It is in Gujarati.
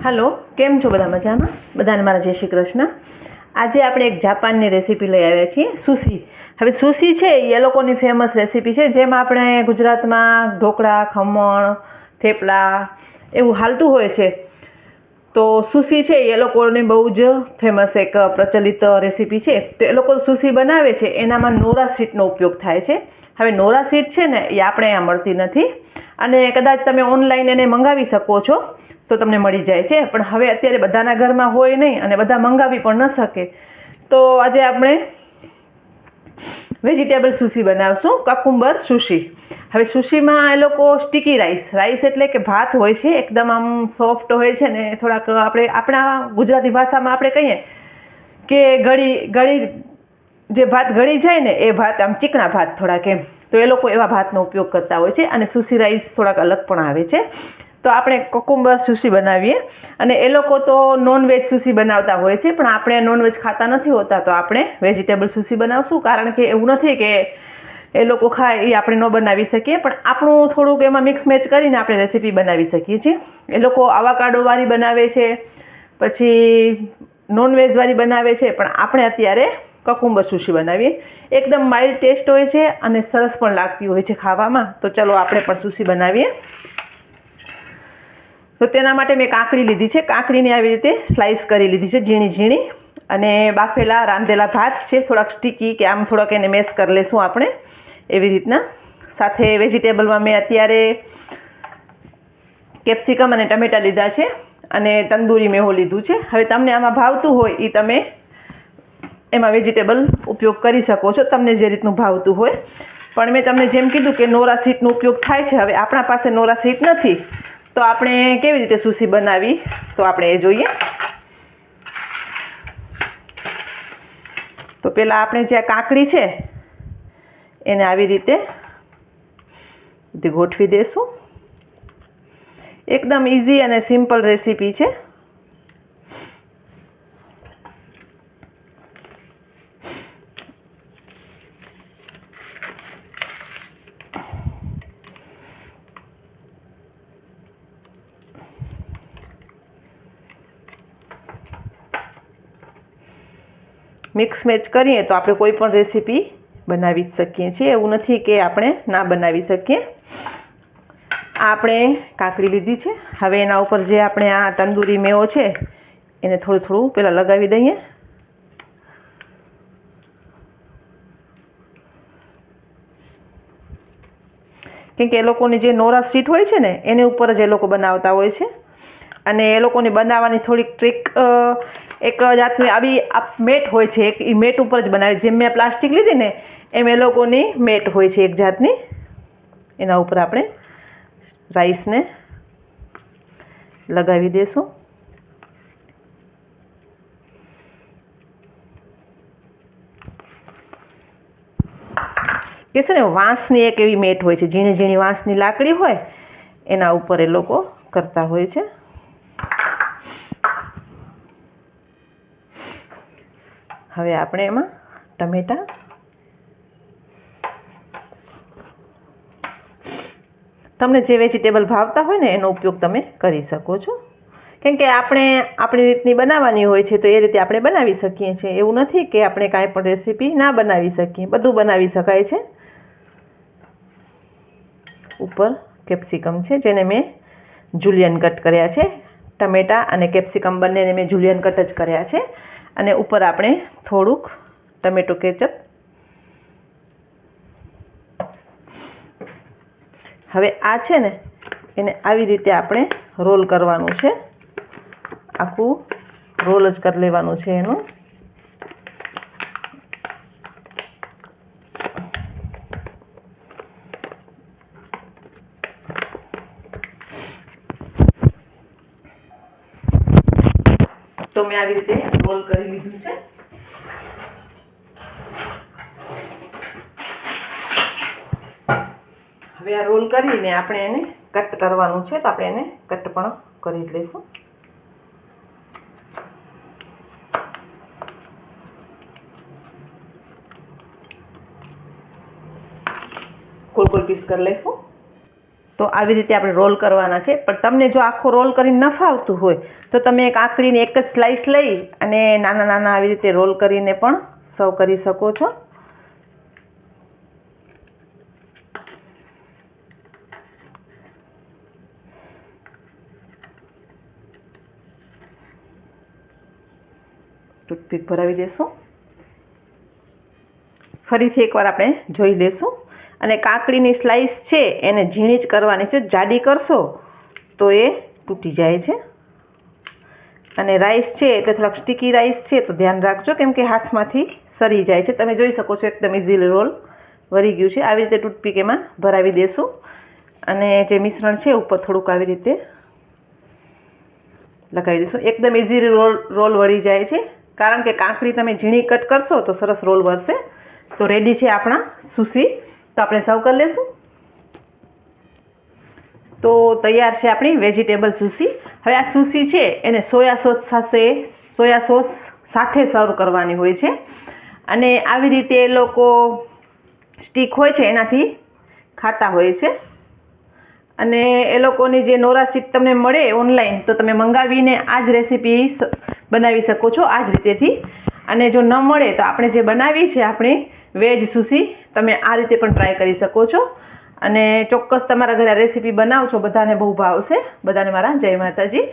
હલો, કેમ છો બધા? મજામાં? બધાને મારા જય શ્રી કૃષ્ણ. આજે આપણે એક જાપાનની રેસીપી લઈ આવ્યા છીએ, સુશી. હવે સુશી છે એ લોકોની ફેમસ રેસીપી છે, જેમાં આપણે ગુજરાતમાં ઢોકળા, ખમણ, થેપલા એવું હાલતું હોય છે. તો સુશી છે એ લોકોની બહુ જ ફેમસ એક પ્રચલિત રેસીપી છે. તો એ લોકો સુશી બનાવે છે એનામાં નોરા સીટનો ઉપયોગ થાય છે. હવે નોરા સીટ છે ને એ આપણે અહીંયા મળતી નથી, અને કદાચ તમે ઓનલાઈન એને મંગાવી શકો છો તો તમને મળી જાય છે. પણ હવે અત્યારે બધાના ઘરમાં હોય નહીં અને બધા મંગાવી પણ ન શકે. તો આજે આપણે વેજીટેબલ સુશી બનાવશું, કકુંબર સુશી. હવે સુશીમાં એ લોકો સ્ટીકી રાઈસ એટલે કે ભાત હોય છે, એકદમ આમ સોફ્ટ હોય છે ને, થોડાક આપણે આપણા ગુજરાતી ભાષામાં આપણે કહીએ કે ગળી જે ભાત ગળી જાય ને એ ભાત, આમ ચીકણા ભાત થોડાક એમ. તો એ લોકો એવા ભાતનો ઉપયોગ કરતા હોય છે, અને સુશી રાઈસ થોડાક અલગ પણ આવે છે. તો આપણે કકુંબર સુશી બનાવીએ. અને એ લોકો તો નોનવેજ સુશી બનાવતા હોય છે, પણ આપણે નોનવેજ ખાતા નથી હોતા, તો આપણે વેજીટેબલ સુશી બનાવશું. કારણ કે એવું નથી કે એ લોકો ખાય એ આપણે ન બનાવી શકીએ, પણ આપણું થોડુંક એમાં મિક્સ મેચ કરીને આપણે રેસીપી બનાવી શકીએ છીએ. એ લોકો આવાકાડોવાળી બનાવે છે, પછી નોનવેજવાળી બનાવે છે, પણ આપણે અત્યારે કકુંબર સુશી બનાવીએ. એકદમ માઇલ્ડ ટેસ્ટ હોય છે અને સરસ પણ લાગતી હોય છે ખાવામાં. તો ચલો આપણે પણ સુશી બનાવીએ. તો તેના માટે મેં કાકડી લીધી છે. કાકડીને આવી રીતે સ્લાઈસ કરી લીધી છે, ઝીણી ઝીણી. અને બાફેલા રાંધેલા ભાત છે, થોડાક સ્ટીકી, કે આમ થોડાક એને મેશ કરી લેશું આપણે એવી રીતના. સાથે વેજીટેબલમાં મેં અત્યારે કેપ્સિકમ અને ટમેટાં લીધા છે, અને તંદૂરી મેહો લીધું છે. હવે તમને આમાં ભાવતું હોય એ તમે એમાં વેજીટેબલ ઉપયોગ કરી શકો છો, તમને જે રીતનું ભાવતું હોય. પણ મેં તમને જેમ કીધું કે નોરા સીટનો ઉપયોગ થાય છે. હવે આપણા પાસે નોરા સીટ નથી, તો આપણે કેવી રીતે સુશી બનાવી, તો આપણે એ જોઈએ. તો પહેલાં આપણે જે કાકડી છે એને આવી રીતે ગોઠવી દઈશું. એકદમ ઇઝી અને સિમ્પલ રેસીપી છે. મિક્સ મેચ કરીએ તો આપણે કોઈ પણ રેસીપી બનાવી જ શકીએ છીએ. એવું નથી કે આપણે ના બનાવી શકીએ. આપણે કાકડી લીધી છે. હવે એના ઉપર જે આપણે આ તંદૂરી મેવો છે એને થોડું થોડું પહેલાં લગાવી દઈએ. કેમ કે એ લોકોની જે નોરા સ્ટ્રીટ હોય છે ને એની ઉપર જ એ લોકો બનાવતા હોય છે. અને એ લોકોની બનાવવાની થોડીક ટ્રીક, એક જાતની આવી મેટ હોય છે, એક એ મેટ ઉપર જ બનાવે. જેમ મેં પ્લાસ્ટિક લીધી ને એમ એ લોકોની મેટ હોય છે એક જાતની. એના ઉપર આપણે રાઈસને લગાવી દઈશું. કે છે ને વાંસની એક એવી મેટ હોય છે, ઝીણી ઝીણી વાંસની લાકડી હોય એના ઉપર એ લોકો કરતા હોય છે. હવે આપણે એમાં ટમેટાં, તમને જે વેજીટેબલ ભાવતા હોય ને એનો ઉપયોગ તમે કરી શકો છો. કેમ કે આપણે આપણી રીતની બનાવવાની હોય છે, તો એ રીતે આપણે બનાવી શકીએ છીએ. એવું નથી કે આપણે કાંઈ પણ રેસીપી ના બનાવી શકીએ, બધું બનાવી શકાય છે. ઉપર કેપ્સિકમ છે, જેને મેં જુલિયન કટ કર્યા છે. ટમેટાં અને કેપ્સિકમ બંનેને મેં જુલિયન કટ જ કર્યા છે. અને ઉપર આપણે થોડુંક ટમેટો કેચઅપ. હવે આ છે ને એને આવી રીતે આપણે રોલ કરવાનું છે. આખું રોલ જ કરી લેવાનું છે એનું. તો મેં આવી રીતે રોલ કરી લીધું છે. હવે આ રોલ કરીને આપણે એને કટ કરવાનું છે, તો આપણે એને કટ પણ કરી જ લઈશું. ગોળ ગોળ પીસ કરી લઈશું. તો આવી રીતે આપણે રોલ કરવાના છે. પણ તમને જો આખો રોલ કરીને ન ફાવતું હોય તો તમે કાકડીની એક જ સ્લાઇસ લઈ અને નાના નાના આવી રીતે રોલ કરીને પણ સર્વ કરી શકો છો. ટૂથપીક ભરાવી દેશું. ફરીથી એકવાર આપણે જોઈ લેશું. અને કાકડીની સ્લાઇસ છે એને ઝીણી જ કરવાની છે. જાડી કરશો તો એ તૂટી જાય છે. અને રાઈસ છે એટલે થોડાક સ્ટીકી રાઈસ છે તો ધ્યાન રાખજો, કેમ કે હાથમાંથી સરી જાય છે. તમે જોઈ શકો છો એકદમ ઇઝીલી રોલ વળી ગયું છે. આવી રીતે ટૂથપીક એમાં ભરાવી દેશું અને જે મિશ્રણ છે ઉપર થોડુંક આવી રીતે લગાવી દઈશું. એકદમ ઇઝીલી રોલ વળી જાય છે, કારણ કે કાકડી તમે ઝીણી કટ કરશો તો સરસ રોલ વળશે. તો રેડી છે આપણા સુશી. તો આપણે સર્વ કરી લેશું. તો તૈયાર છે આપણી વેજીટેબલ સુશી. હવે આ સુશી છે એને સોયા સોસ સાથે સર્વ કરવાની હોય છે. અને આવી રીતે એ લોકો સ્ટીક હોય છે એનાથી ખાતા હોય છે. અને એ લોકોની જે નોરા સ્ટીક તમને મળે ઓનલાઈન તો તમે મંગાવીને આ જ રેસીપી બનાવી શકો છો આ જ રીતેથી. અને જો ન મળે તો આપણે જે બનાવી છે આપણી વેજ સુશી તમે આ રીતે પણ ટ્રાય કરી શકો છો. અને ચોક્કસ તમારા ઘરે રેસીપી બનાવજો, બધાને બહુ ભાવશે. બધાને મારા જય માતાજી.